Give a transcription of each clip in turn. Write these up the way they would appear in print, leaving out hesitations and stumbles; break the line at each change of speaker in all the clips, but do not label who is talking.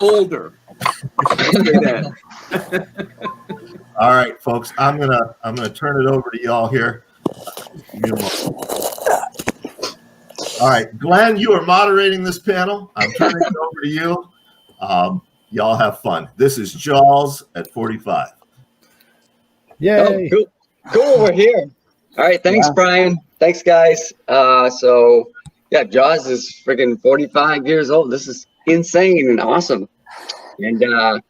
Older.
All right, folks. I'm gonna turn it over to y'all here. All right, Glenn, you are moderating this panel. I'm turning it over to you. Y'all have fun. This is Jaws at 45.
Yay!
Oh, cool. We're here. All right. Thanks, Brian. Thanks, guys. So yeah, Jaws is freaking 45 years old. This is insane and awesome. And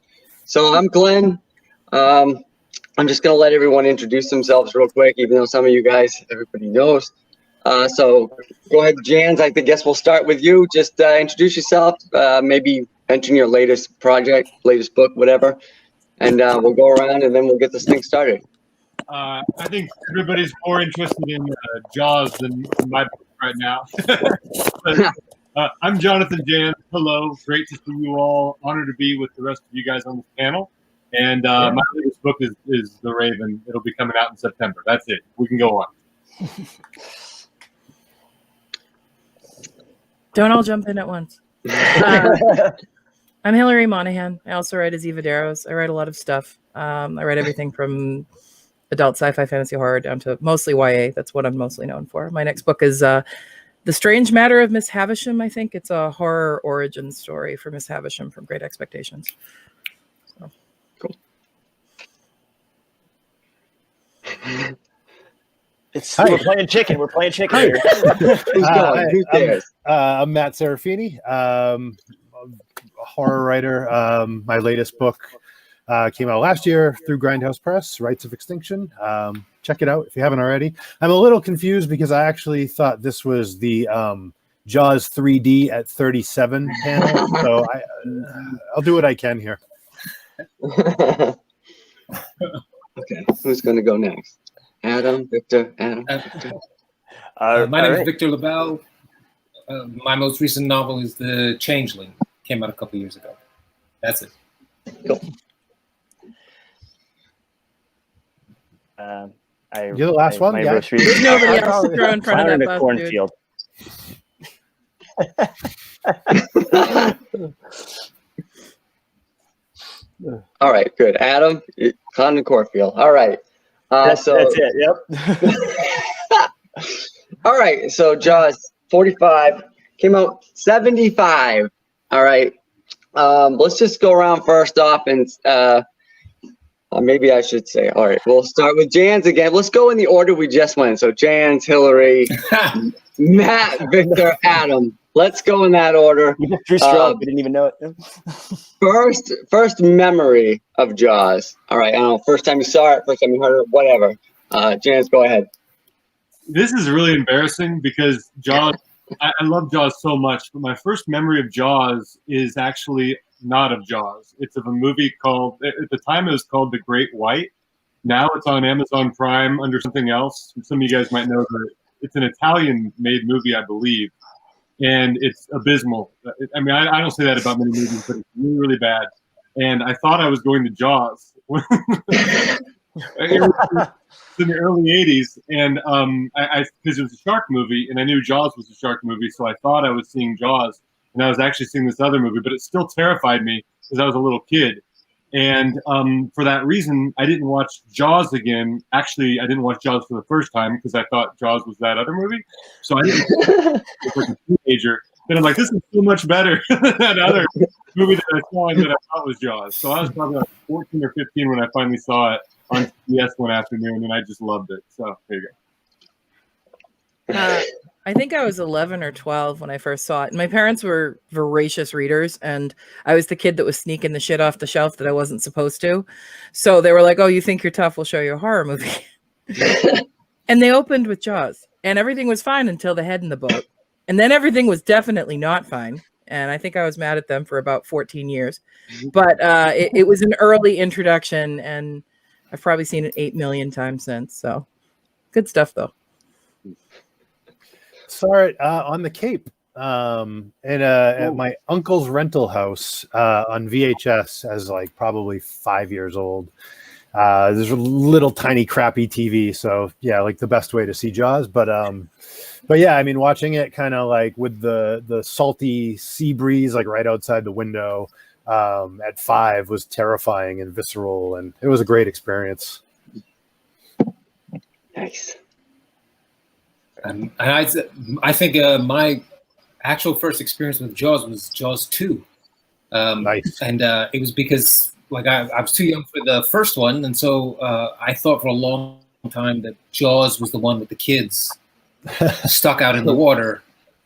so I'm Glenn. I'm just gonna let everyone introduce themselves real quick, even though some of you guys, everybody knows. So go ahead, Janz. I guess we'll start with you. Just introduce yourself. Maybe mention your latest project, latest book, whatever. And we'll go around and then we'll get this thing started.
I think everybody's more interested in Jaws than my book right now. But, I'm Jonathan Janz. Hello, great to see you all. Honored to be with the rest of you guys on this panel. And my latest book is The Raven. It'll be coming out in September. That's it. We can go on.
Don't all jump in at once. I'm Hillary Monahan. I also write as Eva Darrows. I write a lot of stuff. I write everything from adult sci-fi, fantasy, horror down to mostly YA. That's what I'm mostly known for. My next book is The Strange Matter of Miss Havisham. I think it's a horror origin story for Miss Havisham from Great Expectations. So.
Cool.
We're playing chicken. We're playing chicken here.
Who's going? Who's there?
I'm Matt Serafini, a horror writer. My latest book came out last year through Grindhouse Press, Rights of Extinction. Check it out if you haven't already. I'm a little confused because I actually thought this was the Jaws 3D at 37 panel. So I'll do what I can here.
Okay, who's going to go next? Adam, Victor, Adam. Victor.
My name is Victor LaValle. My most recent novel is The Changeling. Came out a couple years ago. That's it.
Cool.
You're the last one? Yeah.
There's nobody else to throw in front of that bus,
cornfield.
All right, good. Adam, Condon Corfield. All right.
That's it. Yep.
All right. So Jaws 45 came out 75. All right. Let's just go around first off and maybe I should say, all right, we'll start with Janz again. Let's go in the order we just went. So Janz, Hillary, Matt, Victor, Adam. Let's go in that order.
You just drew strong. We didn't even know it.
First memory of Jaws. All right. I don't know. First time you saw it, first time you heard it, whatever. Janz, go ahead.
This is really embarrassing because Jaws, I love Jaws so much, but my first memory of Jaws is actually not of Jaws. It's of a movie called, at the time it was called The Great White. Now it's on Amazon Prime under something else. Some of you guys might know that it's an Italian-made movie, I believe. And it's abysmal. I mean, I don't say that about many movies, but it's really, really bad. And I thought I was going to Jaws. It was in the early 80s, and because it was a shark movie, and I knew Jaws was a shark movie, so I thought I was seeing Jaws, and I was actually seeing this other movie, but it still terrified me because I was a little kid. And for that reason, I didn't watch Jaws again. Actually, I didn't watch Jaws for the first time because I thought Jaws was that other movie. So I didn't was like a teenager. And I'm like, this is so much better than that other movie that I saw and that I thought was Jaws. So I was probably like 14 or 15 when I finally saw it on CBS one afternoon, and I just loved it. So there you go.
I think I was 11 or 12 when I first saw it. My parents were voracious readers, and I was the kid that was sneaking the shit off the shelf that I wasn't supposed to. So they were like, oh, you think you're tough? We'll show you a horror movie. And they opened with Jaws, and everything was fine until the head in the boat. And then everything was definitely not fine. And I think I was mad at them for about 14 years. But it was an early introduction, and I've probably seen it 8 million times since. So good stuff, though.
Saw it on the Cape at my uncle's rental house on VHS as like probably 5 years old. There's a little tiny crappy TV, so yeah, like the best way to see Jaws. But yeah, I mean, watching it kind of like with the salty sea breeze like right outside the window at 5 was terrifying and visceral, and it was a great experience.
Nice.
And I think my actual first experience with Jaws was Jaws 2.
Nice.
And it was because like I was too young for the first one, and so I thought for a long time that Jaws was the one with the kids stuck out in the water,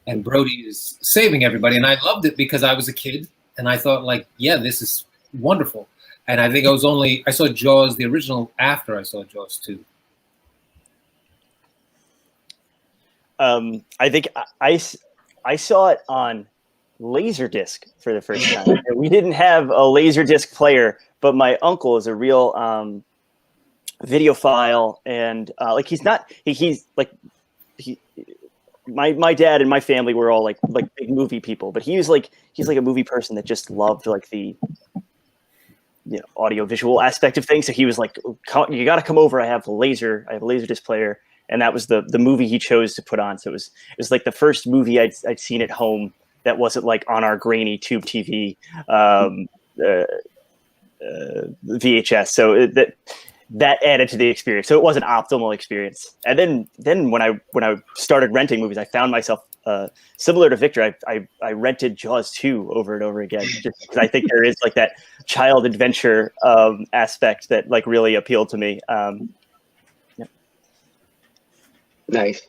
and Brody is saving everybody. And I loved it because I was a kid, and I thought like, yeah, this is wonderful. And I think I saw Jaws the original after I saw Jaws 2.
I think I saw it on Laserdisc for the first time. And we didn't have a Laserdisc player, but my uncle is a real videophile, and like my dad and my family were all like big movie people, but he's like a movie person that just loved like the audio visual aspect of things. So he was like, you got to come over. I have a Laserdisc player. And that was the movie he chose to put on. So it was like the first movie I'd seen at home that wasn't like on our grainy tube TV VHS. So that added to the experience. So it was an optimal experience. And then when I started renting movies, I found myself similar to Victor. I rented Jaws 2 over and over again, just because I think there is like that child adventure aspect that like really appealed to me.
Nice.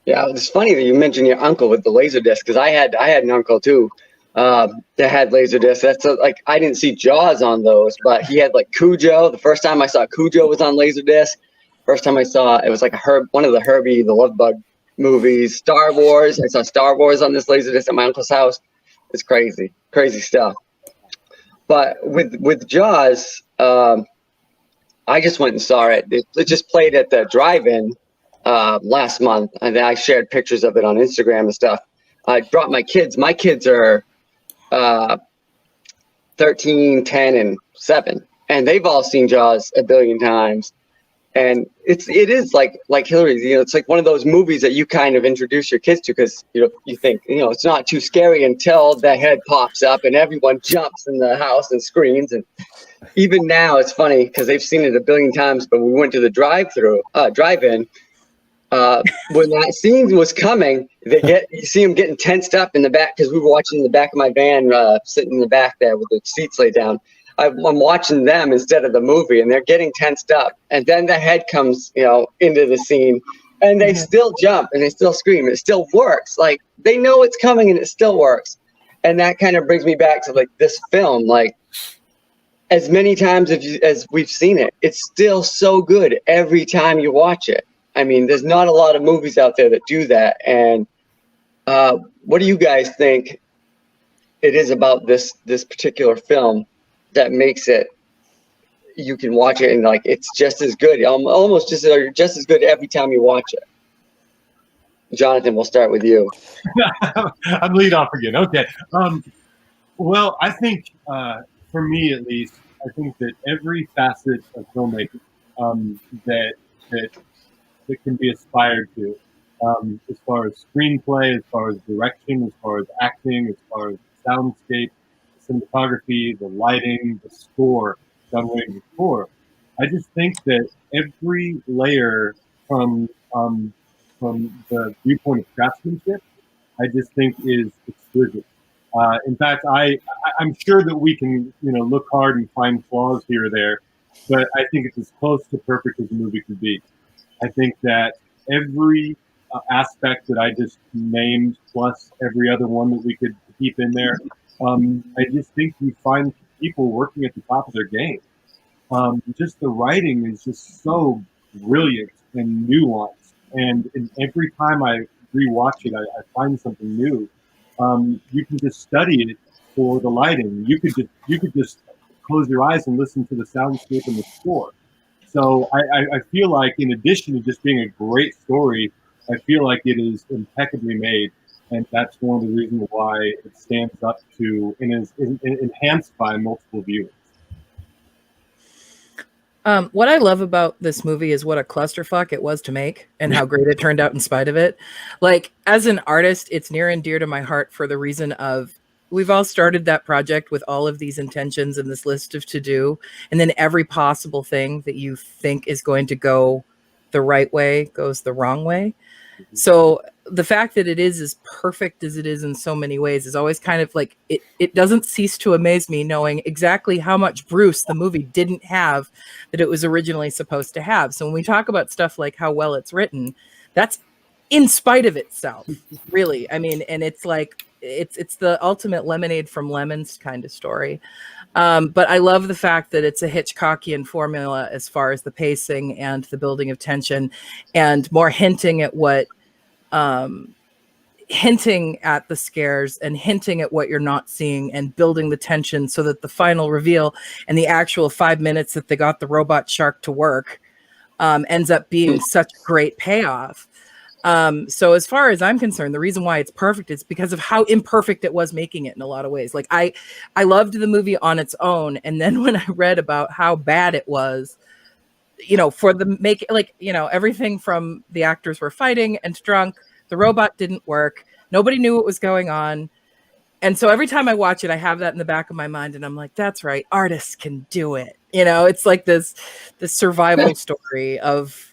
Yeah, it's funny that you mentioned your uncle with the Laserdisc, because I had an uncle too that had Laserdisc. That's like I didn't see Jaws on those, but he had like Cujo. The first time I saw Cujo was on Laserdisc. First time I saw it was like one of the Herbie the Love Bug movies. Star Wars. I saw Star Wars on this Laserdisc at my uncle's house. It's crazy stuff. But with Jaws, I just went and saw it. It just played at the drive-in last month, and I shared pictures of it on Instagram and stuff. I brought my kids. My kids are 13, 10, and 7, and they've all seen Jaws a billion times. And it is like Hillary's. It's like one of those movies that you kind of introduce your kids to, because you think it's not too scary until the head pops up and everyone jumps in the house and screams. And even now, it's funny because they've seen it a billion times. But we went to the drive-in. When that scene was coming, you see them getting tensed up in the back, because we were watching in the back of my van, sitting in the back there with the seats laid down. I'm watching them instead of the movie, and they're getting tensed up. And then the head comes, into the scene, and they still jump and they still scream. It still works. Like they know it's coming, and it still works. And that kind of brings me back to like this film. Like as many times as we've seen it, it's still so good every time you watch it. I mean, there's not a lot of movies out there that do that. And what do you guys think it is about this particular film that makes it, you can watch it and like it's just as good, almost just as good every time you watch it? Jonathan, we'll start with you.
I'm lead off again. Okay. Well, I think for me at least, I think that every facet of filmmaking that can be aspired to, as far as screenplay, as far as direction, as far as acting, as far as soundscape, cinematography, the lighting, the score, John Williams' score. I just think that every layer from the viewpoint of craftsmanship, I just think is exquisite. In fact, I'm sure that we can look hard and find flaws here or there, but I think it's as close to perfect as a movie could be. I think that every aspect that I just named, plus every other one that we could keep in there, I just think you find people working at the top of their game. Just the writing is just so brilliant and nuanced. And every time I rewatch it, I find something new. You can just study it for the lighting. You could just close your eyes and listen to the soundscape and the score. So I feel like, in addition to just being a great story, I feel like it is impeccably made, and that's one of the reasons why it stands up to and is enhanced by multiple viewings.
What I love about this movie is what a clusterfuck it was to make and how great it turned out in spite of it. Like, as an artist, it's near and dear to my heart for the reason of we've all started that project with all of these intentions and this list of to do, and then every possible thing that you think is going to go the right way goes the wrong way. So the fact that it is as perfect as it is in so many ways is always kind of like it doesn't cease to amaze me knowing exactly how much Bruce the movie didn't have that it was originally supposed to have. So when we talk about stuff like how well it's written, that's in spite of itself, really. I mean, and it's like it's the ultimate lemonade from lemons kind of story. But I love the fact that it's a Hitchcockian formula as far as the pacing and the building of tension, and more hinting at what, hinting at the scares and hinting at what you're not seeing and building the tension so that the final reveal and the actual 5 minutes that they got the robot shark to work ends up being such a great payoff. So as far as I'm concerned, the reason why it's perfect is because of how imperfect it was making it in a lot of ways. Like I loved the movie on its own. And then when I read about how bad it was, you know, for the make, like, you know, everything from the actors were fighting and drunk, the robot didn't work. Nobody knew what was going on. And so every time I watch it, I have that in the back of my mind and I'm like, that's right. Artists can do it. You know, it's like this survival story of,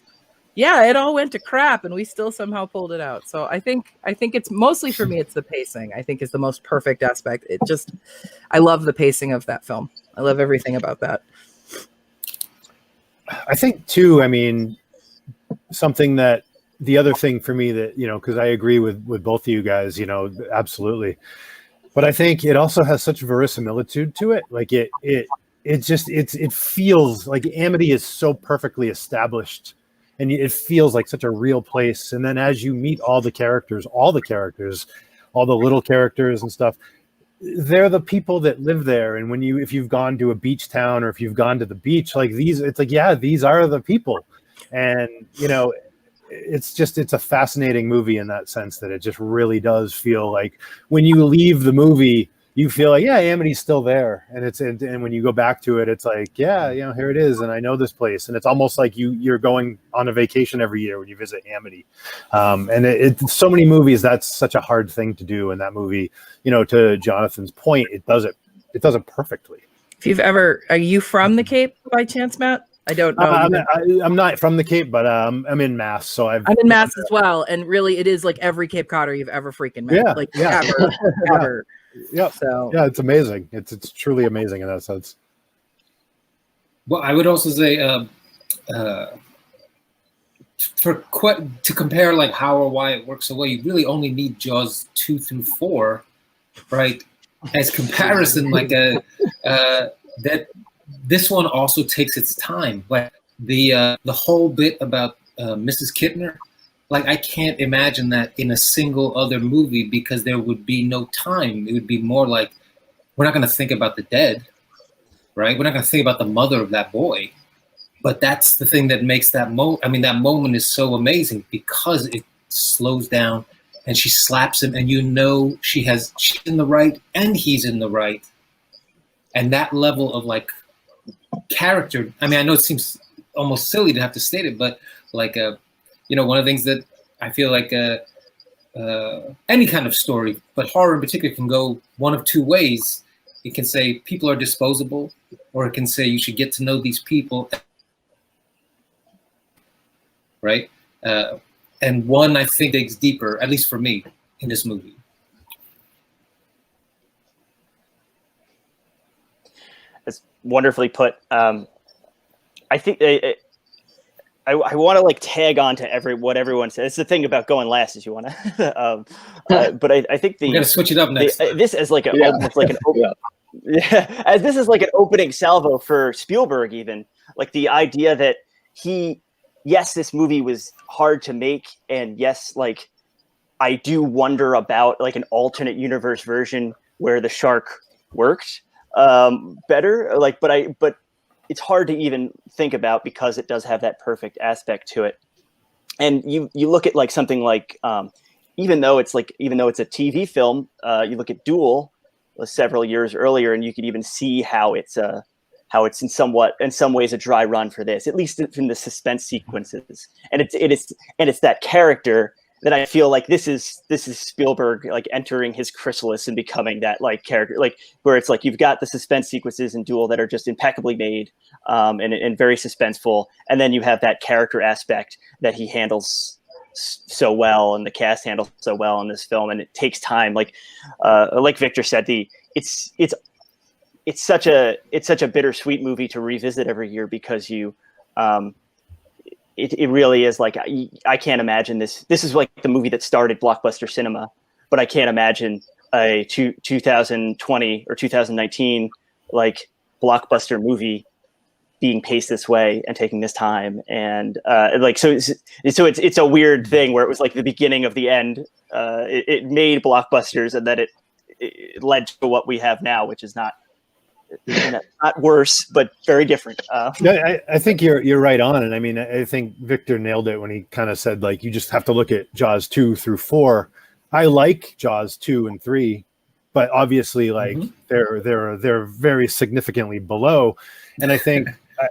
yeah, it all went to crap and we still somehow pulled it out. So I think it's mostly for me, it's the pacing, I think is the most perfect aspect. It just, I love the pacing of that film. I love everything about that.
I think too, I mean, something that the other thing for me that, you know, because I agree with both of you guys, you know, absolutely. But I think it also has such verisimilitude to it. Like it feels like Amity is so perfectly established and it feels like such a real place. And then as you meet all the characters, all the little characters and stuff, they're the people that live there. And if you've gone to a beach town or if you've gone to the beach, like it's like, yeah, these are the people. And, you know, it's a fascinating movie in that sense that it just really does feel like when you leave the movie, you feel like, yeah, Amity's still there. And when you go back to it, it's like, yeah, you know, here it is. And I know this place. And it's almost like you're going on a vacation every year when you visit Amity. And it's so many movies, that's such a hard thing to do. And that movie, you know, to Jonathan's point, it does it perfectly.
Are you from the Cape by chance, Matt? I don't know.
I'm not from the Cape, but I'm in Mass, so I'm
in Mass as well. And really, it is like every Cape Codder you've ever freaking met.
Yeah,
like
yeah.
ever.
Yeah.
So
yeah, it's amazing. It's truly amazing in that sense.
Well, I would also say to compare like how or why it works away, you really only need Jaws 2 through 4, right? As comparison, like that this one also takes its time. Like the whole bit about Mrs. Kittner. Like, I can't imagine that in a single other movie because there would be no time. It would be more like, we're not going to think about the dead, right? We're not going to think about the mother of that boy. But that's the thing that makes that moment. I mean, that moment is so amazing because it slows down and she slaps him and you know she's in the right and he's in the right. And that level of like character, I mean, I know it seems almost silly to have to state it, but like you know, one of the things that I feel like any kind of story, but horror in particular, can go one of two ways. It can say people are disposable, or it can say you should get to know these people, right? And one, I think, digs deeper, at least for me, in this movie.
That's wonderfully put. I think I want to like tag on to what everyone says. It's the thing about going last is you want to, but I think
we're gonna switch it up next.
This as like almost like an open, as this is like an opening salvo for Spielberg, even like the idea that yes, this movie was hard to make, and yes, like I do wonder about like an alternate universe version where the shark worked better, like, but it's hard to even think about because it does have that perfect aspect to it. And you look at like something like, even though it's a TV film, you look at Duel several years earlier and you could even see how it's it's in some ways a dry run for this, at least in the suspense sequences. And it's that character that I feel like this is Spielberg like entering his chrysalis and becoming that like character, like where it's like you've got the suspense sequences in Duel that are just impeccably made and very suspenseful, and then you have that character aspect that he handles so well and the cast handles so well in this film, and it takes time. Like Victor said, it's such a bittersweet movie to revisit every year because it really is like I can't imagine this. This is like the movie that started blockbuster cinema, but I can't imagine a 2020 or 2019 like blockbuster movie being paced this way and taking this time. And like so it's a weird thing where it was like the beginning of the end. It made blockbusters, and then it led to what we have now, which is not worse, but very different.
I think you're right on, and I mean, I think Victor nailed it when he kind of said like you just have to look at Jaws 2 through 4. I like Jaws 2 and 3, but obviously like they're very significantly below. And I think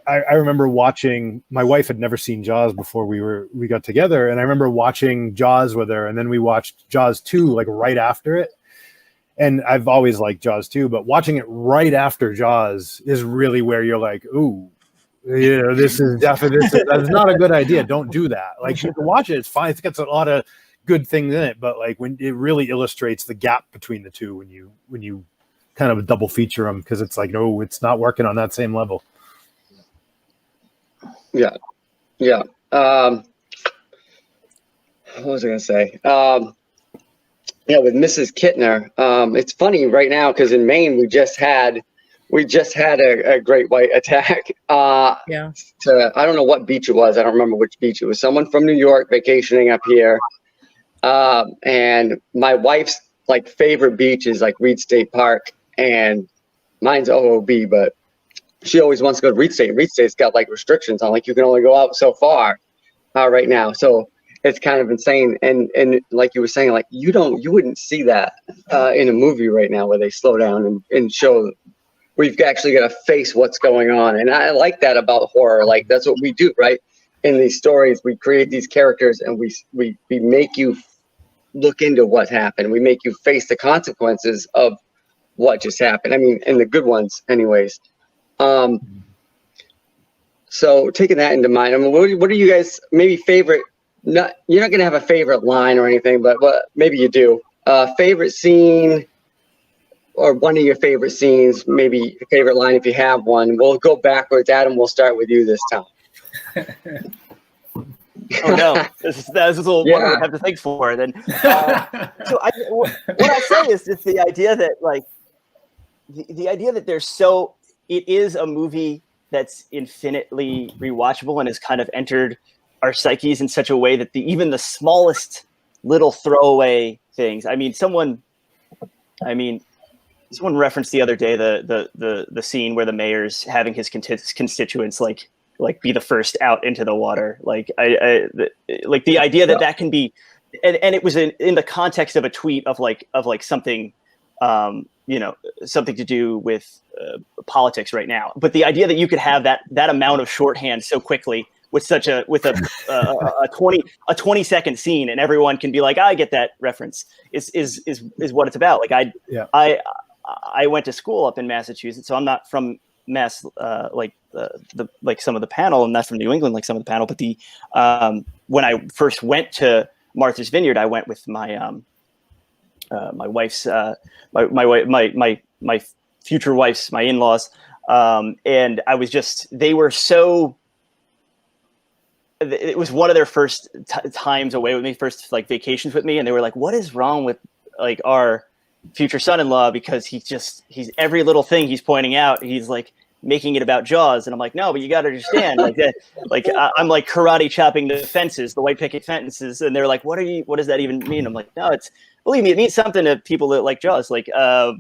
I remember watching. My wife had never seen Jaws before we got together, and I remember watching Jaws with her, and then we watched Jaws 2 like right after it. And I've always liked Jaws too, but watching it right after Jaws is really where you're like, ooh, you know, this is definitely, that's not a good idea. Don't do that. Like you can watch it. It's fine. It's got a lot of good things in it, but like when it really illustrates the gap between the two, when you kind of double feature them, because it's like, no, it's not working on that same level.
Yeah. Yeah. What was I going to say? Yeah, with Mrs. Kittner, it's funny right now because in Maine we just had a great white attack.
Yeah.
I don't know what beach it was. I don't remember which beach it was. Someone from New York vacationing up here, and my wife's like favorite beach is like Reed State Park, and mine's OOB, but she always wants to go to Reed State. Reed State's got like restrictions on like you can only go out so far right now. So it's kind of insane, and like you were saying, like you wouldn't see that in a movie right now where they slow down and show where you've actually got to face what's going on. And I like that about horror. Like that's what we do, right? In these stories, we create these characters and we make you look into what happened. We make you face the consequences of what just happened. I mean, and the good ones, anyways. So taking that into mind, I mean, what are you guys maybe favorite? You're not going to have a favorite line or anything, but maybe you do. Favorite scene or one of your favorite scenes, maybe a favorite line if you have one. We'll go backwards. Adam, we'll start with you this time.
Oh no, that's a little one I have to think for. Then, so what I'll say is just the idea that like the idea that it is a movie that's infinitely rewatchable and has kind of entered our psyches in such a way that even the smallest little throwaway things. I mean, someone referenced the other day the scene where the mayor's having his constituents like be the first out into the water. Like like the idea that can be, and it was in the context of a tweet of something, something to do with politics right now. But the idea that you could have that amount of shorthand so quickly with a 20-second scene and everyone can be like, I get that reference is what it's about. Like I went to school up in Massachusetts, so I'm not from Mass like some of the panel. I'm not from New England like some of the panel, but when I first went to Martha's Vineyard, I went with my my wife's my future wife's, my in-laws, and I was they were so. It was one of their first times away with me, first like vacations with me, and they were like, "What is wrong with like our future son-in-law? Because he's every little thing he's pointing out, he's like making it about Jaws." And I'm like, "No, but you got to understand, like that, like I'm like karate chopping the fences, the white picket fences," and they're like, "What does that even mean?" I'm like, "No, believe me, it means something to people that like Jaws." Like, so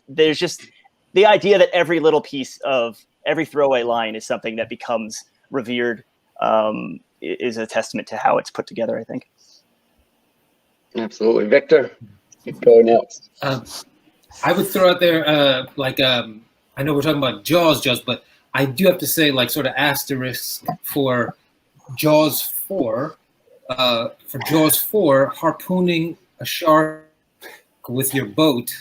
there's just the idea that every little piece of every throwaway line is something that becomes revered. Is a testament to how it's put together, I think.
Absolutely. Victor, go next.
I would throw out there I know we're talking about Jaws, but I do have to say, like, sort of asterisk for Jaws 4. For Jaws 4, harpooning a shark with your boat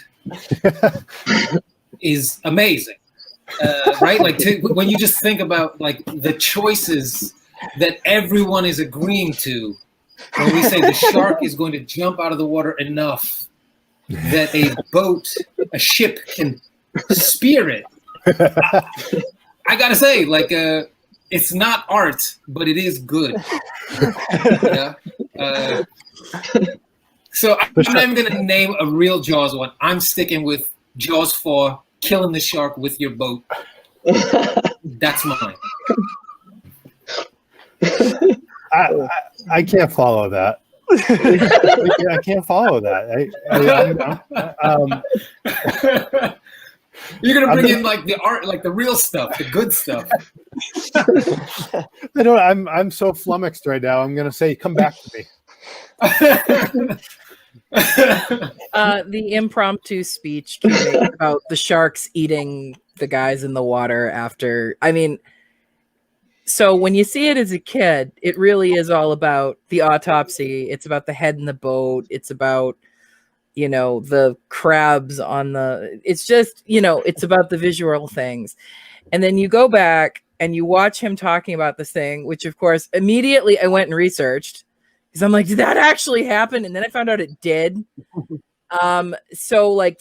is amazing, right? Like, when you just think about like the choices that everyone is agreeing to when we say the shark is going to jump out of the water enough that a ship can spear it. I gotta say, like, it's not art, but it is good. Yeah. So I'm not even gonna name a real Jaws one. I'm sticking with Jaws 4, killing the shark with your boat. That's mine.
I can't follow that. I can't follow that.
You're gonna bring in like the art, like the real stuff, the good stuff.
I don't. I'm so flummoxed right now. I'm gonna say, come back to me.
The impromptu speech about the sharks eating the guys in the water after. I mean, so when you see it as a kid, it really is all about the autopsy. It's about the head in the boat. It's about, you know, the crabs on the. It's just, you know, it's about the visual things. And then you go back and you watch him talking about this thing, which of course immediately I went and researched. Because I'm like, did that actually happen? And then I found out it did. So like,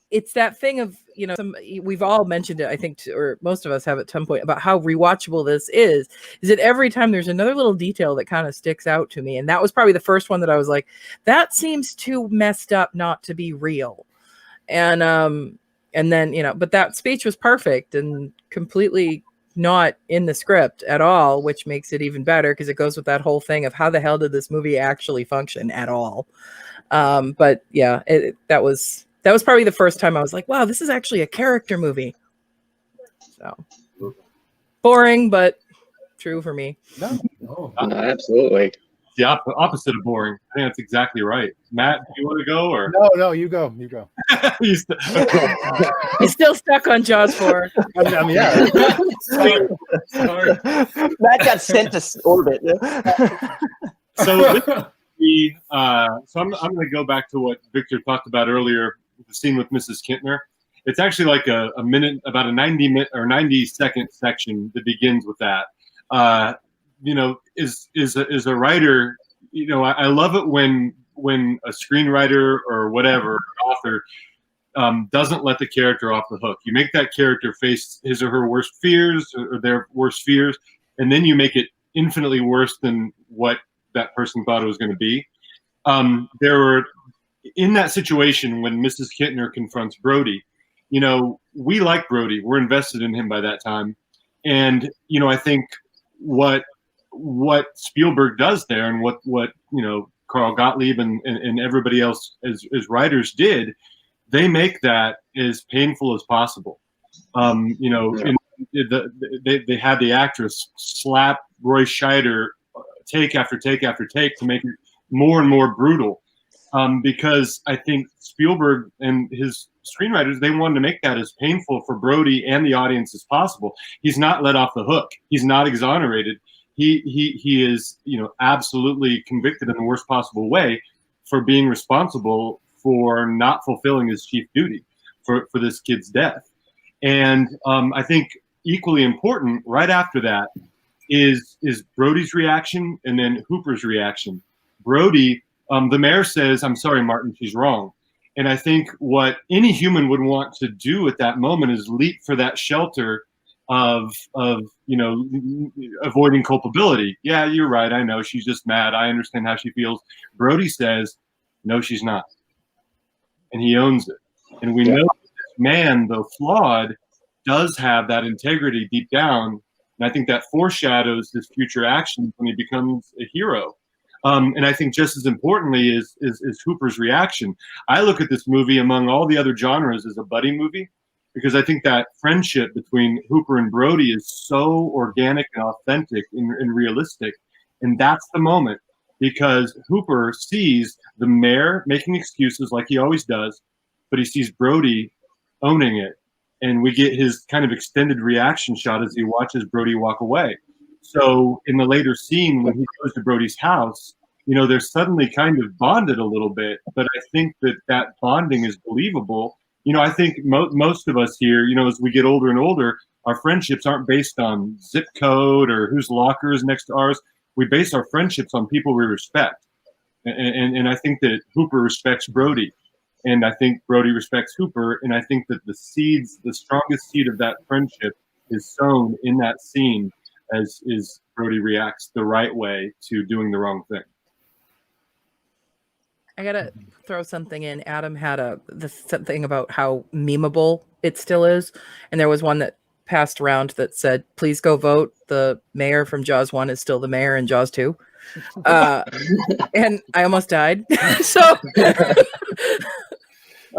it's that thing of, you know, we've all mentioned it, I think, or most of us have at some point, about how rewatchable this is that every time there's another little detail that kind of sticks out to me. And that was probably the first one that I was like, that seems too messed up not to be real. And then, you know, but that speech was perfect and completely not in the script at all, which makes it even better because it goes with that whole thing of how the hell did this movie actually function at all. But yeah, that was probably the first time I was like, wow, this is actually a character movie. So boring, but true for me.
No, absolutely.
The opposite of boring. I think that's exactly right. Matt, do you want to go or
no? You go.
He's still stuck on Jaws 4.
I mean, yeah.
Sorry. Matt got sent to orbit.
So I'm going to go back to what Victor talked about earlier, the scene with Mrs. Kittner. It's actually like a minute, about a 90-second section that begins with that. You know, is a writer, you know, I love it when a screenwriter or whatever author doesn't let the character off the hook. You make that character face his or her worst fears or their worst fears, and then you make it infinitely worse than what that person thought it was going to be. There were, in that situation when Mrs. Kittner confronts Brody, you know, we like Brody. We're invested in him by that time. And, you know, I think what Spielberg does there and what you know, Carl Gottlieb and everybody else as writers did, they make that as painful as possible. You know, they had the actress slap Roy Scheider take after take after take to make it more and more brutal, because I think Spielberg and his screenwriters, they wanted to make that as painful for Brody and the audience as possible. He's not let off the hook. He's not exonerated. He is, you know, absolutely convicted in the worst possible way for being responsible for not fulfilling his chief duty for this kid's death. And I think equally important right after that is Brody's reaction and then Hooper's reaction. Brody, the mayor says, "I'm sorry, Martin, she's wrong." And I think what any human would want to do at that moment is leap for that shelter of you know, avoiding culpability. Yeah, you're right. I know she's just mad. I understand how she feels. Brody says, "No, she's not," and he owns it. And we know this man, though flawed, does have that integrity deep down. And I think that foreshadows his future actions when he becomes a hero. And I think just as importantly is Hooper's reaction. I look at this movie among all the other genres as a buddy movie, because I think that friendship between Hooper and Brody is so organic and authentic and realistic. And that's the moment, because Hooper sees the mayor making excuses like he always does, but he sees Brody owning it and we get his kind of extended reaction shot as he watches Brody walk away. So in the later scene when he goes to Brody's house, they're suddenly kind of bonded a little bit, but I think that bonding is believable. I think most of us here, as we get older and older, our friendships aren't based on zip code or whose locker is next to ours. We base our friendships on people we respect. And I think that Hooper respects Brody. And I think Brody respects Hooper. And I think that the strongest seed of that friendship is sown in that scene as Brody reacts the right way to doing the wrong thing.
I gotta throw something in. Adam had something about how memeable it still is, and there was one that passed around that said, "Please go vote. The mayor from Jaws 1 is still the mayor in Jaws 2." And I almost died. So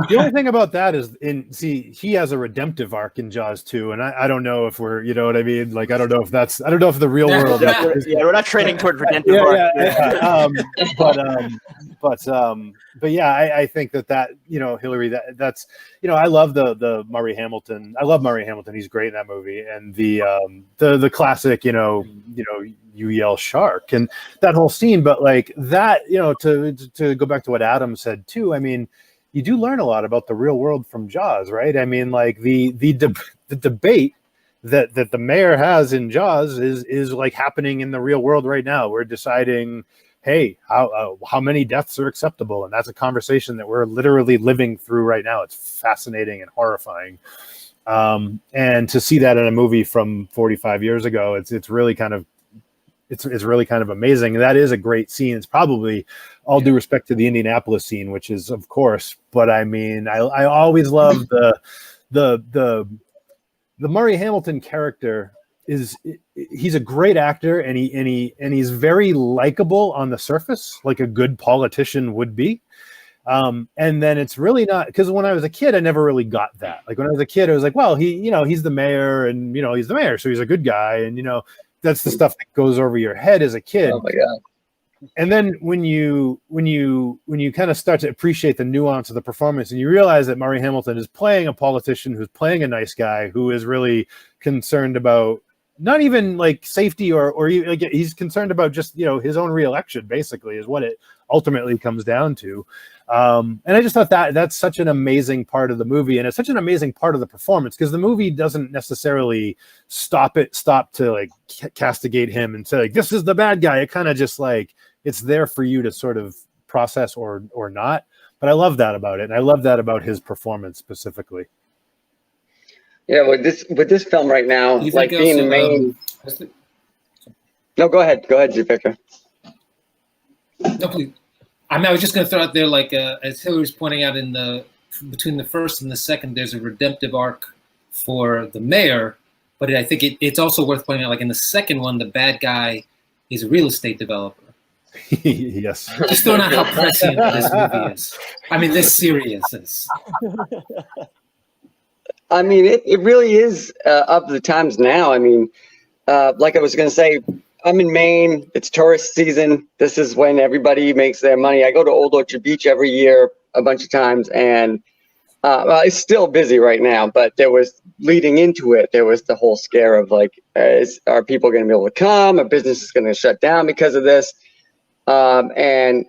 the only thing about that is, he has a redemptive arc in Jaws 2, and I don't know if we're, you know what I mean? Like, I don't know if the real world.
Yeah, we're not training toward redemptive arc.
But yeah, I think that Hillary, that's I love the Murray Hamilton. I love Murray Hamilton. He's great in that movie, and the classic, you yell shark and that whole scene. But like that, to go back to what Adam said too. I mean, you do learn a lot about the real world from Jaws, right? I mean, like the debate that the mayor has in Jaws is like happening in the real world right now. We're deciding, hey, how many deaths are acceptable, and that's a conversation that we're literally living through right now. It's fascinating and horrifying, and to see that in a movie from 45 years ago, it's really kind of. It's really kind of amazing. And that is a great scene. It's probably all due respect to the Indianapolis scene, which is of course, but I mean, I always love the Murray Hamilton character he's a great actor and he's very likable on the surface, like a good politician would be. And then it's really not, because when I was a kid, I never really got that. Like when I was a kid, I was like, well, he's the mayor and, he's the mayor. So he's a good guy. And, that's the stuff that goes over your head as a kid.
Oh my God.
And then when you kind of start to appreciate the nuance of the performance and you realize that Murray Hamilton is playing a politician who's playing a nice guy who is really concerned about not even like safety or like he's concerned about just, his own reelection basically is what it ultimately comes down to. And I just thought that's such an amazing part of the movie, and it's such an amazing part of the performance because the movie doesn't necessarily stop to like castigate him and say like, this is the bad guy. It kind of just like, it's there for you to sort of process or not. But I love that about it. And I love that about his performance specifically.
Yeah, with this film right now, like being the main. No, go ahead, Zephyr.
No, please. I was just going to throw out there, like as Hillary's pointing out, between the first and the second, there's a redemptive arc for the mayor, but I think it's also worth pointing out, like in the second one, the bad guy is a real estate developer.
Yes.
Just throwing out how prescient this movie is. I mean, this series is.
I mean, it really is up to the times now. I mean, like I was going to say, I'm in Maine. It's tourist season. This is when everybody makes their money. I go to Old Orchard Beach every year a bunch of times, and it's still busy right now. But there was leading into it. There was the whole scare of like, are people going to be able to come? A business is going to shut down because of this. And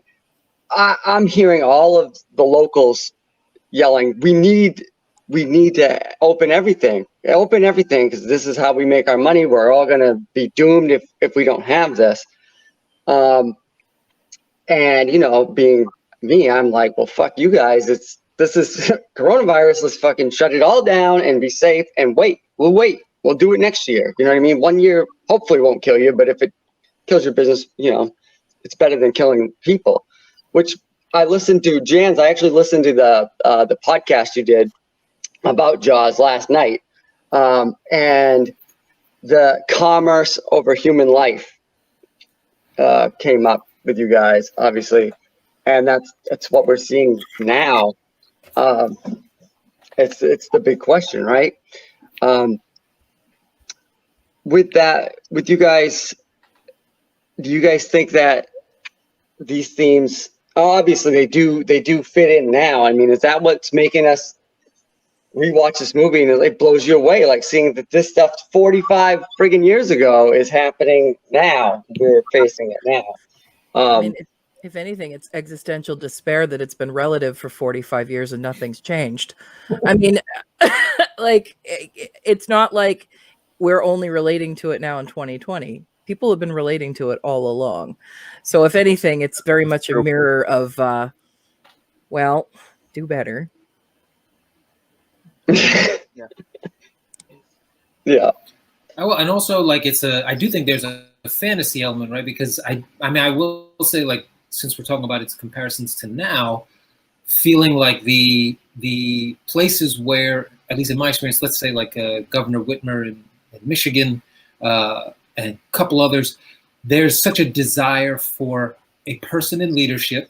I'm hearing all of the locals yelling, "We need to open everything because this is how we make our money. We're all going to be doomed if we don't have this." And, being me, I'm like, well, fuck you guys. This is coronavirus. Let's fucking shut it all down and be safe and wait. We'll wait. We'll do it next year. You know what I mean? 1 year hopefully won't kill you, but if it kills your business, it's better than killing people, which I listened to. Janz, I actually listened to the podcast you did about Jaws last night, and the commerce over human life came up with you guys, obviously, and that's what we're seeing now. It's the big question, right? With you guys, do you guys think that these themes, obviously they do fit in now? I mean, is that what's making us rewatch this movie and it blows you away, like seeing that this stuff 45 friggin' years ago is happening now. We're facing it now.
I mean, if anything, it's existential despair that it's been relative for 45 years and nothing's changed. I mean, like, it's not like we're only relating to it now in 2020. People have been relating to it all along. So if anything, it's very much a mirror of, well, do better.
Yeah.
Oh, and also, like, I do think there's a fantasy element, right? Because I mean, I will say, like, since we're talking about its comparisons to now, feeling like the places where, at least in my experience, let's say like Governor Whitmer in Michigan and a couple others, there's such a desire for a person in leadership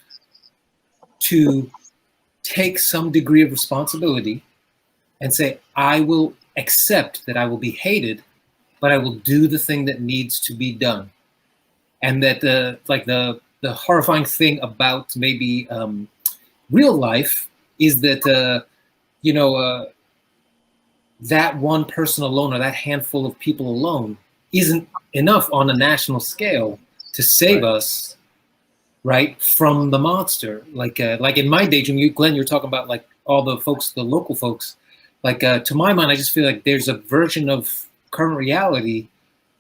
to take some degree of responsibility and say, I will accept that I will be hated, but I will do the thing that needs to be done. And that the horrifying thing about maybe real life is that, that one person alone or that handful of people alone isn't enough on a national scale to save us, right, from the monster. Like in my daydream, Glenn, you're talking about like all the folks, the local folks. Like to my mind, I just feel like there's a version of current reality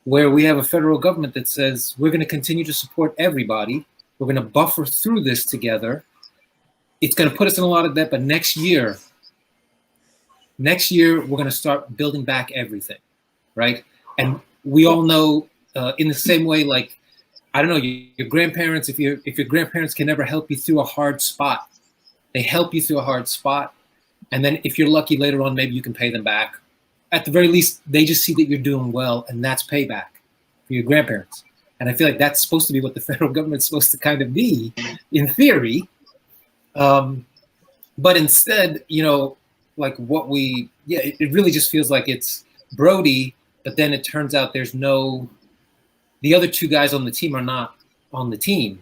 where we have a federal government that says we're going to continue to support everybody. We're going to buffer through this together. It's going to put us in a lot of debt, but next year, we're going to start building back everything, right? And we all know in the same way, like, I don't know, your grandparents, if your grandparents can never help you through a hard spot, they help you through a hard spot. And then if you're lucky later on, maybe you can pay them back. At the very least, they just see that you're doing well, and that's payback for your grandparents. And I feel like that's supposed to be what the federal government's supposed to kind of be, in theory. But instead, like it really just feels like it's Brody, but then it turns out the other two guys on the team are not on the team.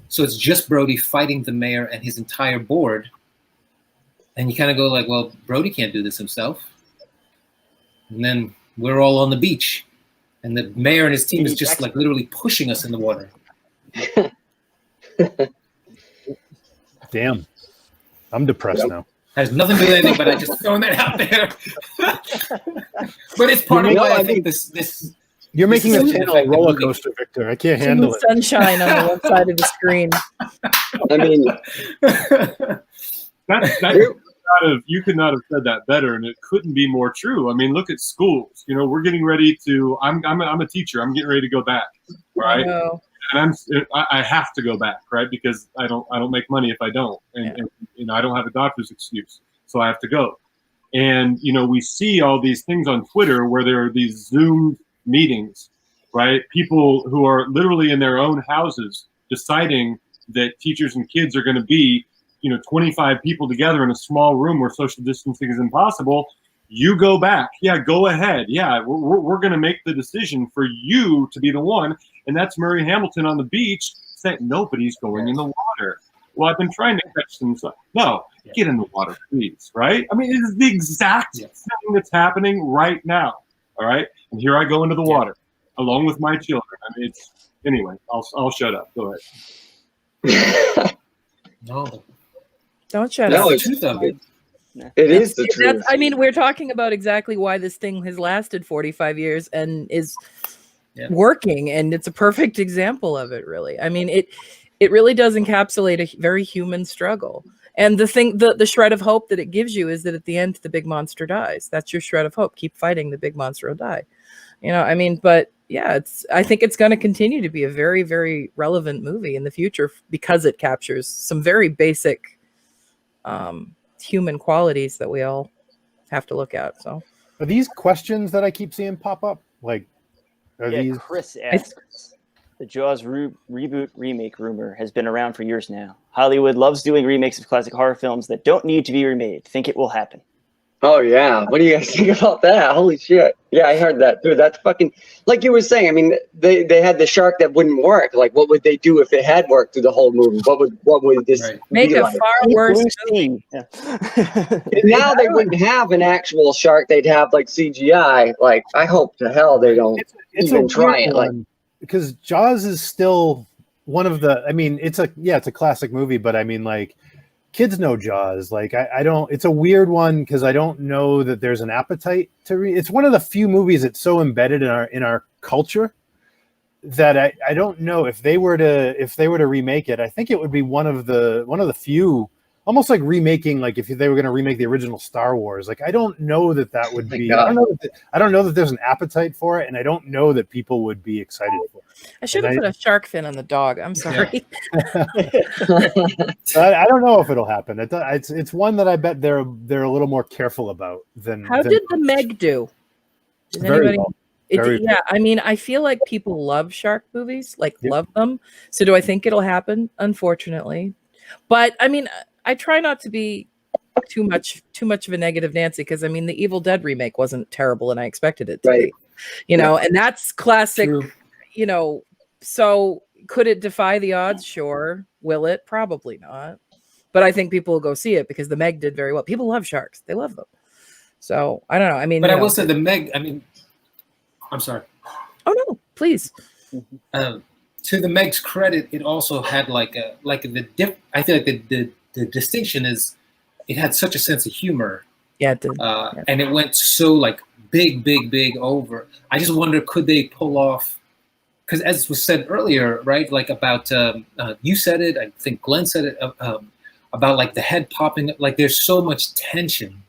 So it's just Brody fighting the mayor and his entire board. And you kind of go like, well, Brody can't do this himself. And then we're all on the beach. And the mayor and his team is just like literally pushing us in the water.
Damn. I'm depressed now.
Has nothing to do with anything, but I just throwing that out there. But it's part of why I think this
You're making
this
this
is
channel a roller coaster, Victor. I can't handle it.
Sunshine on the one side of the screen.
I mean,
you could not have said that better, and it couldn't be more true. I mean, look at schools. We're getting ready to. I'm a teacher. I'm getting ready to go back, right? And I have to go back, right? Because I don't make money if I don't, and I don't have a doctor's excuse, so I have to go. And we see all these things on Twitter where there are these Zoom meetings, right? People who are literally in their own houses deciding that teachers and kids are going to be 25 people together in a small room where social distancing is impossible. You go back. Yeah, go ahead. Yeah, we're going to make the decision for you to be the one. And that's Murray Hamilton on the beach saying, nobody's going in the water. Well, I've been trying to catch them. No, get in the water, please, right? I mean, it is the exact thing that's happening right now, all right? And here I go into the water along with my children. I mean, anyway, I'll shut up. Go ahead.
No.
Don't shut up.
It's the truth of it.
It is the truth.
I mean, we're talking about exactly why this thing has lasted 45 years and is working, and it's a perfect example of it, really. I mean, it really does encapsulate a very human struggle. And the shred of hope that it gives you is that at the end, the big monster dies. That's your shred of hope. Keep fighting, the big monster will die. I mean, but yeah, I think it's going to continue to be a very, very relevant movie in the future because it captures some very basic human qualities that we all have to look at. So
are these questions that I keep seeing pop up? Like, these?
Chris asks, the Jaws reboot remake rumor has been around for years now. Hollywood loves doing remakes of classic horror films that don't need to be remade. Think it will happen?
Oh yeah, what do you guys think about that? Holy shit! Yeah, I heard that too. That's fucking like you were saying. I mean, they had the shark that wouldn't work. Like, what would they do if it had worked through the whole movie? What would this
Right.
Make
be
a
like?
far worse movie.
Yeah.
And now they wouldn't have an actual shark. They'd have like CGI. Like, I hope to hell they don't
It's
even
a
try
weird
it. Like,
one, because Jaws is still one of the. I mean, it's a classic movie, but I mean, like, kids know Jaws. Like, I don't. It's a weird one because I don't know that there's an appetite to read. It's one of the few movies that's so embedded in our culture that I don't know if they were to remake it. I think it would be one of the few, almost like remaking, like if they were going to remake the original Star Wars. Like, I don't know that would be. I don't know that there's an appetite for it, and I don't know that people would be excited for it.
I should have put a shark fin on the dog. I'm sorry.
I don't know if it'll happen. It's one that I bet they're a little more careful about than.
How did the Meg do? Does
Very
anybody?
well.
It,
Very
yeah, I mean, I feel like people love shark movies, like love them. So do I think it'll happen? Unfortunately, but I mean, I try not to be too much of a negative Nancy, because I mean, the Evil Dead remake wasn't terrible, and I expected it to be. You know, and that's classic.
True.
You know, so could it defy the odds? Sure. Will it? Probably not. But I think people will go see it because the Meg did very well. People love sharks; they love them. So I don't know. I mean,
but I will say the Meg. I mean, I'm sorry.
Oh no, please.
To the Meg's credit, it also had I feel like the distinction is it had such a sense of humor.
Yeah, it did.
And it went so like big over. I just wonder, could they pull off? Because as was said earlier, right? Like about you said it. I think Glenn said it about like the head popping. Like there's so much tension.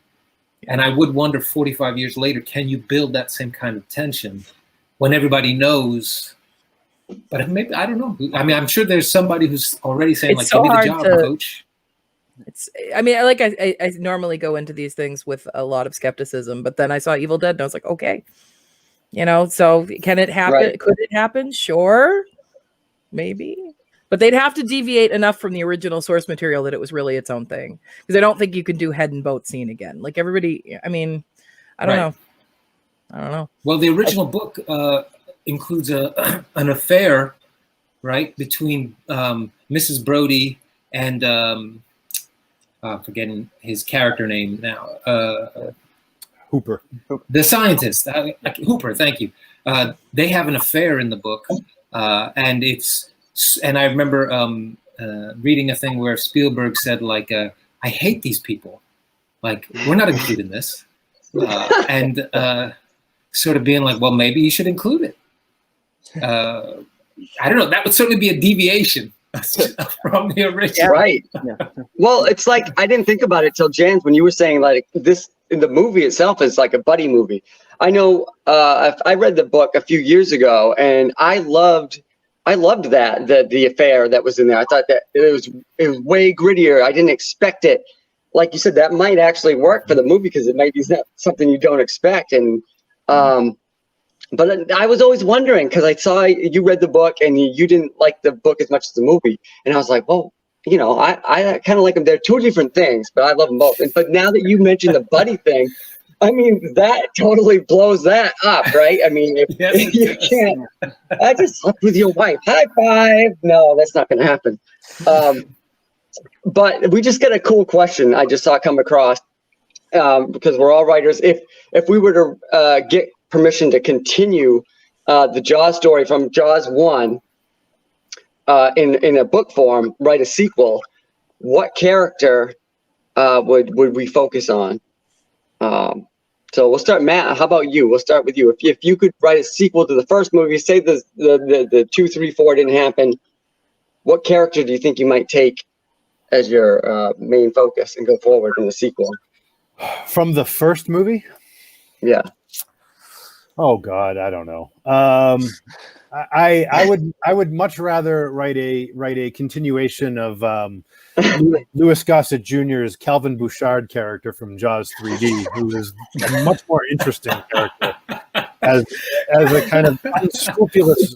And I would wonder 45 years later, can you build that same kind of tension when everybody knows? But maybe, I don't know. I mean, I'm sure there's somebody who's already saying,
It's
like, give
so
me the
hard
job,
to-
coach.
I mean, I normally go into these things with a lot of skepticism, but then I saw Evil Dead and I was like, okay, you know, so can it happen?
Right.
Could it happen? Sure. Maybe. But they'd have to deviate enough from the original source material that it was really its own thing. Because I don't think you can do head and boat scene again. Like everybody, I mean, I don't know.
Well, the original book includes an affair, right, between Mrs. Brody and forgetting his character name now.
Hooper.
The scientist, Hooper. Thank you. They have an affair in the book, and I remember reading a thing where Spielberg said, like, "I hate these people. Like, we're not including this," and sort of being like, "Well, maybe you should include it." I don't know. That would certainly be a deviation from the original.
Right. Well, it's like I didn't think about it till Janz when you were saying like this. The movie itself is like a buddy movie. I know. I read the book a few years ago, and I loved that the affair that was in there. I thought that it was way grittier. I didn't expect it. Like you said, that might actually work for the movie because it might be something you don't expect. And but I was always wondering because I saw you read the book and you didn't like the book as much as the movie, and I was like, well, you know, I kind of like them. They're two different things, but I love them both. But now that you mentioned the buddy thing, I mean, that totally blows that up, right? I mean, if you can't, I just slept with your wife. High five. No, that's not going to happen. But we just got a cool question I just saw come across because we're all writers. If we were to get permission to continue the Jaws story from Jaws 1 in a book form, write a sequel, what character would we focus on? So we'll start, Matt. How about you? We'll start with you. If you could write a sequel to the first movie, say the 2, 3, 4 didn't happen, what character do you think you might take as your main focus and go forward in the sequel?
From the first movie?
Yeah.
Oh God, I don't know. I would much rather write a continuation of Louis Gossett Jr.'s Calvin Bouchard character from Jaws 3D, who is a much more interesting character as a kind of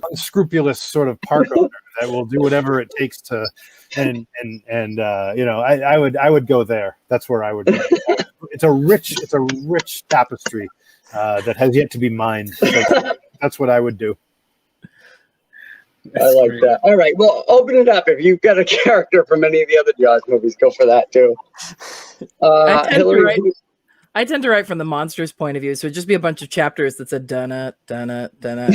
unscrupulous sort of park owner that will do whatever it takes to and you know, I would go there. That's where I would go. it's a rich tapestry that has yet to be mined. So that's what I would do.
I like that. All right, well, open it up. If you've got a character from any of the other Jaws movies, go for that too. Hillary,
I tend to write from the monster's point of view, so it'd just be a bunch of chapters that said "dunna, dunna, dunna."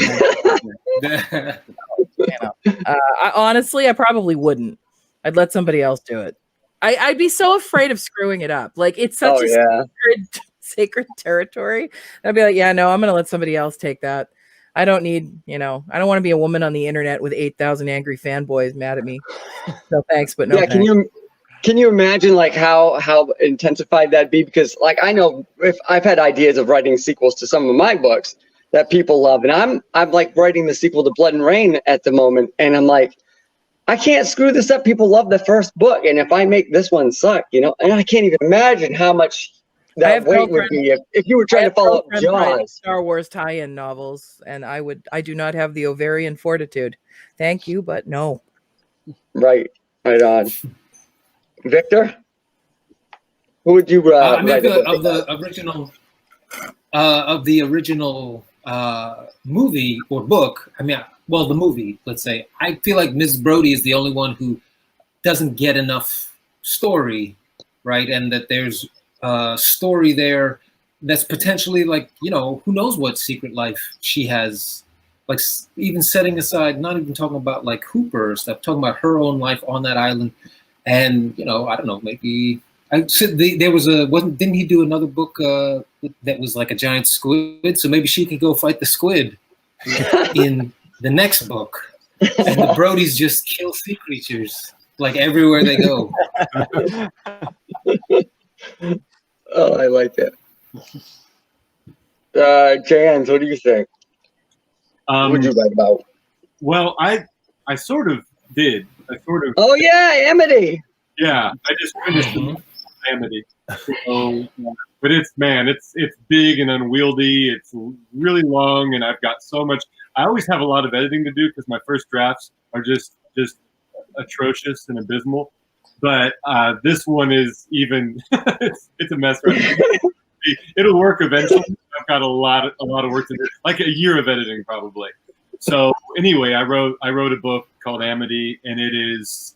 Honestly, I probably wouldn't. I'd let somebody else do it. I'd be so afraid of screwing it up. Like, it's such sacred territory. I'd be like, yeah, no, I'm going to let somebody else take that. I don't need, I don't want to be a woman on the internet with 8,000 angry fanboys mad at me. No thanks, but no thanks.
Can you imagine like how intensified that'd be? Because like, I know if I've had ideas of writing sequels to some of my books that people love, and I'm like writing the sequel to Blood and Rain at the moment, and I'm like, I can't screw this up. People love the first book, and if I make this one suck, and I can't even imagine how much that weight would be if you were trying to follow up Jaws.
Star Wars tie-in novels, and I do not have the ovarian fortitude. Thank you, but no.
Right on. Victor, who would you write
of the original movie or book? I mean, well, the movie, let's say. I feel like Ms. Brody is the only one who doesn't get enough story, right? And that there's a story there that's potentially like, who knows what secret life she has. Like, even setting aside, not even talking about like Hooper or stuff, talking about her own life on that island. And, I don't know, maybe didn't he do another book that was like a giant squid? So maybe she could go fight the squid in the next book. And the Brodies just kill sea creatures like everywhere they go.
Oh, I like that. Janz, what do you think? What would you write about?
Well, I sort of did.
Oh yeah, Amity.
Yeah, I just finished Amity. So, but it's big and unwieldy. It's really long, and I've got so much. I always have a lot of editing to do because my first drafts are just atrocious and abysmal. But this one is even. it's a mess right now. It'll work eventually. I've got a lot of work to do, like a year of editing probably. So anyway, I wrote a book called Amity, and it's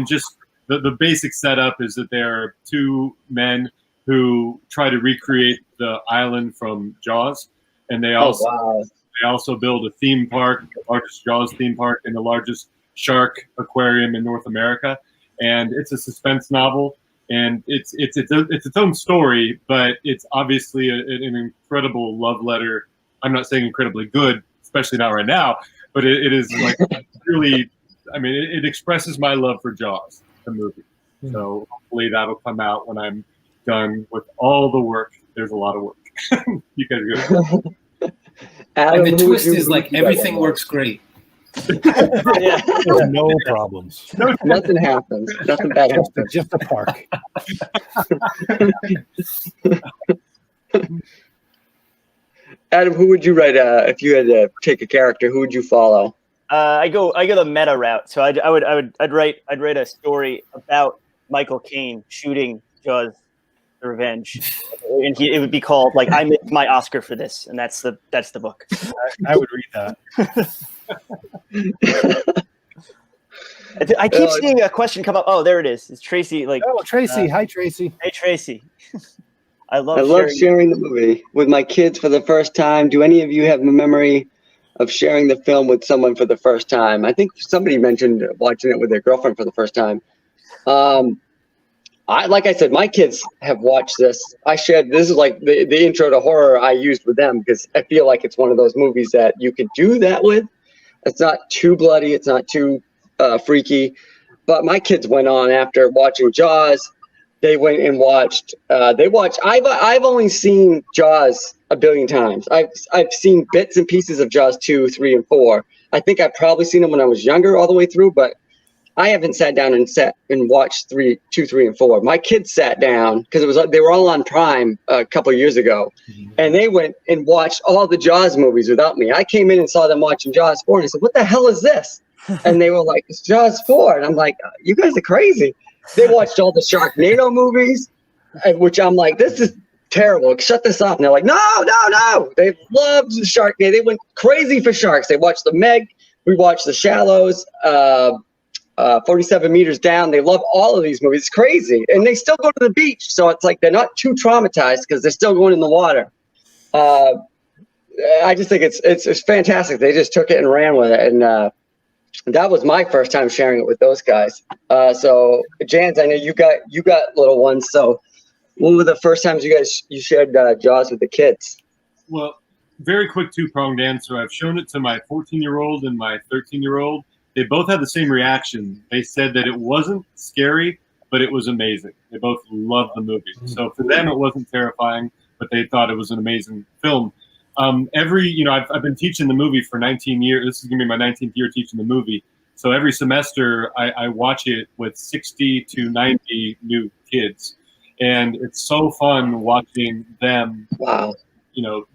just the basic setup is that there are two men who try to recreate the island from Jaws, and they also build a theme park, the largest Jaws theme park and the largest shark aquarium in North America. And it's a suspense novel, and it's its own story, but it's obviously an incredible love letter. I'm not saying incredibly good, especially not right now, but it is like really, it expresses my love for Jaws, the movie. So hopefully that'll come out when I'm done with all the work. There's a lot of work. You guys are good.
And the twist is like everything works great.
No problems.
Nothing happens. Nothing bad happens.
Just a park.
Adam, who would you write? If you had to take a character, who would you follow?
I go the meta route. So I'd write a story about Michael Keene shooting Jaws: The Revenge, and it would be called like I missed my Oscar for this, and that's the book.
I would read that.
I keep seeing a question come up. Oh, there it is. It's Tracy.
Tracy. Hi, Tracy.
Hey, Tracy. I love
sharing the movie with my kids for the first time. Do any of you have a memory of sharing the film with someone for the first time? I think somebody mentioned watching it with their girlfriend for the first time. Like I said, my kids have watched this. This is like the intro to horror I used with them because I feel like it's one of those movies that you could do that with. It's not too bloody. It's not too freaky. But my kids went on after watching Jaws. They went and watched. I've only seen Jaws a billion times. I've seen bits and pieces of Jaws 2, 3, and 4. I think I've probably seen them when I was younger all the way through, but I haven't sat down and watched 2, 3, and 4. My kids sat down because they were all on Prime a couple of years ago, and they went and watched all the Jaws movies without me. I came in and saw them watching Jaws 4, and I said, "What the hell is this?" And they were like, "It's Jaws 4," and I'm like, "You guys are crazy." They watched all the Sharknado movies. which I'm like, this is terrible. Shut this off. And they're like, no. They loved the Shark Day. They went crazy for sharks. They watched the Meg. We watched the Shallows. 47 Meters Down. They love all of these movies. It's crazy. And they still go to the beach. So it's like they're not too traumatized because they're still going in the water. I just think it's fantastic. They just took it and ran with it. And that was my first time sharing it with those guys. So Janz, I know you got little ones. So when were the first times you shared Jaws with the kids?
Well, very quick two-pronged answer. I've shown it to my 14-year-old and my 13-year-old. They both had the same reaction. They said that it wasn't scary, but it was amazing. They both loved the movie. So for them, it wasn't terrifying, but they thought it was an amazing film. I've been teaching the movie for 19 years. This is going to be my 19th year teaching the movie. So every semester, I watch it with 60 to 90 new kids. And it's so fun watching them,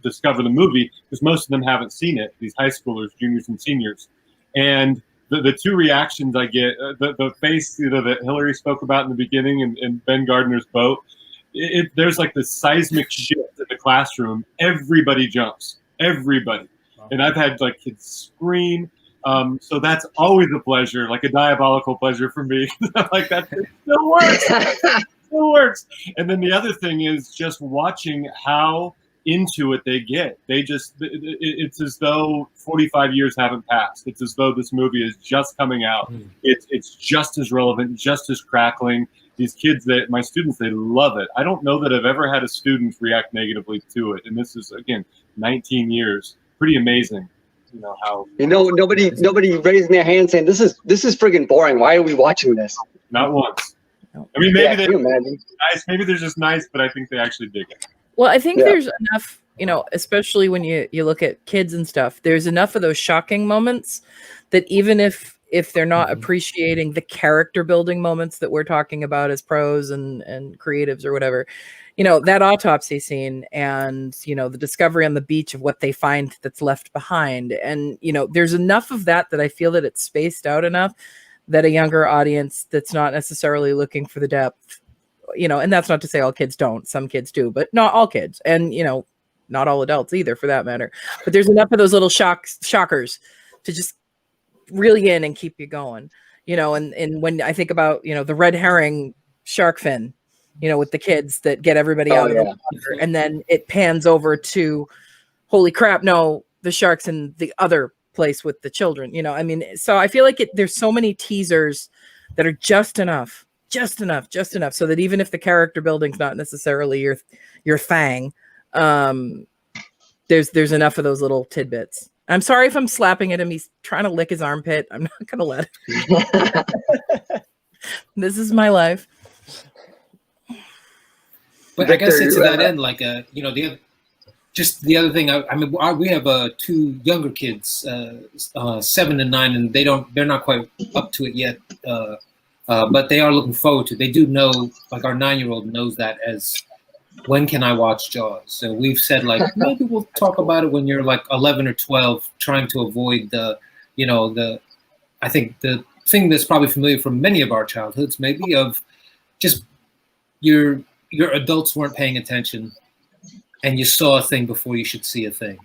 discover the movie, because most of them haven't seen it, these high schoolers, juniors and seniors. And the two reactions I get, the face that Hillary spoke about in the beginning and Ben Gardner's boat, there's like this seismic shift in the classroom. Everybody jumps. Everybody. And I've had like kids scream. So that's always a pleasure, like a diabolical pleasure for me. Like that still works. Still works. And then the other thing is just watching how into it they get. It's as though 45 years haven't passed. It's as though this movie is just coming out. It's just as relevant, just as crackling. These kids, my students, they love it. I don't know that I've ever had a student react negatively to it. And this is, again, 19 years. Pretty amazing.
Nobody raising their hand saying this is friggin' boring. Why are we watching this?
Not once. I mean, maybe they're nice. Maybe they're just nice, but I think they actually dig it.
Well, I think there's enough, especially when you look at kids and stuff, there's enough of those shocking moments that even if they're not appreciating the character building moments that we're talking about as pros and creatives or whatever, that autopsy scene and, the discovery on the beach of what they find that's left behind. And, there's enough of that I feel that it's spaced out enough that a younger audience that's not necessarily looking for the depth, and that's not to say all kids don't. Some kids do, but not all kids. And, not all adults either for that matter. But there's enough of those little shockers to just reel you in and keep you going, and when I think about, the red herring shark fin, with the kids that get everybody out of the water, and then it pans over to, holy crap, no, the shark's in the other place with the children, so I feel like there's so many teasers that are just enough so that even if the character building's not necessarily your thing, there's enough of those little tidbits. I'm sorry if I'm slapping at him. He's trying to lick his armpit. I'm not gonna let him. This is my life.
But Victor, I guess to that end, like the other thing. I mean, we have two younger kids, 7 and 9, and they're not quite up to it yet. But they are looking forward to it. They do know, like our 9-year-old knows that as, when can I watch Jaws? So we've said like, maybe we'll talk about it when you're like 11 or 12, trying to avoid I think the thing that's probably familiar from many of our childhoods, maybe, of just your adults weren't paying attention and you saw a thing before you should see a thing,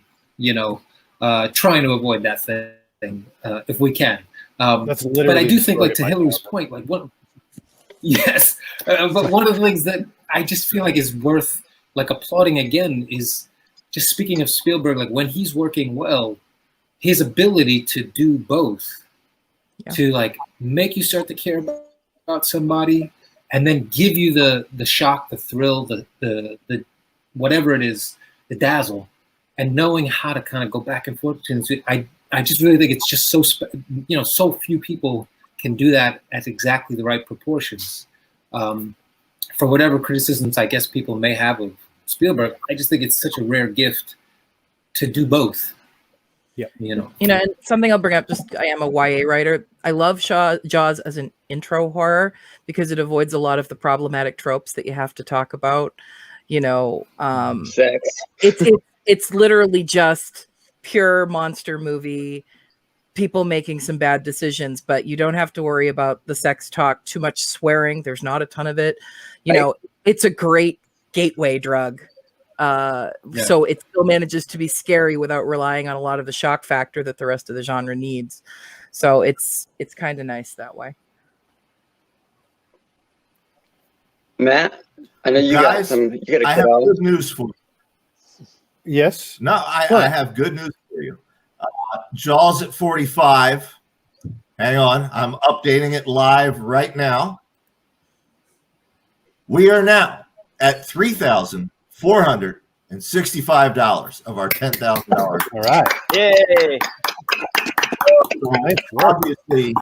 trying to avoid that thing if we can.
That's literally,
but I do think, like, to Hillary's point, like, yes, but one of the things that I just feel like is worth like applauding again is, just speaking of Spielberg, like when he's working well, his ability to do both, to like make you start to care about somebody, and then give you the shock, the thrill, the whatever it is, the dazzle, and knowing how to kind of go back and forth between the two. I just really think it's just so so few people can do that at exactly the right proportions. For whatever criticisms I guess people may have of Spielberg, I just think it's such a rare gift to do both.
Yeah,
and something I'll bring up. Just, I am a YA writer. I love Jaws as an intro horror because it avoids a lot of the problematic tropes that you have to talk about.
Sex.
It's literally just pure monster movie, people making some bad decisions, but you don't have to worry about the sex talk, too much swearing. There's not a ton of it. it's a great gateway drug. So it still manages to be scary without relying on a lot of the shock factor that the rest of the genre needs. So it's kind of nice that way.
Matt, I know you
Guys,
got to
I have good news for you.
Yes.
No, I have good news for you. Jaws at 45. Hang on. I'm updating it live right now. We are now at $3,465 of our $10,000.
All right.
Yay!
Nice work.
Obviously,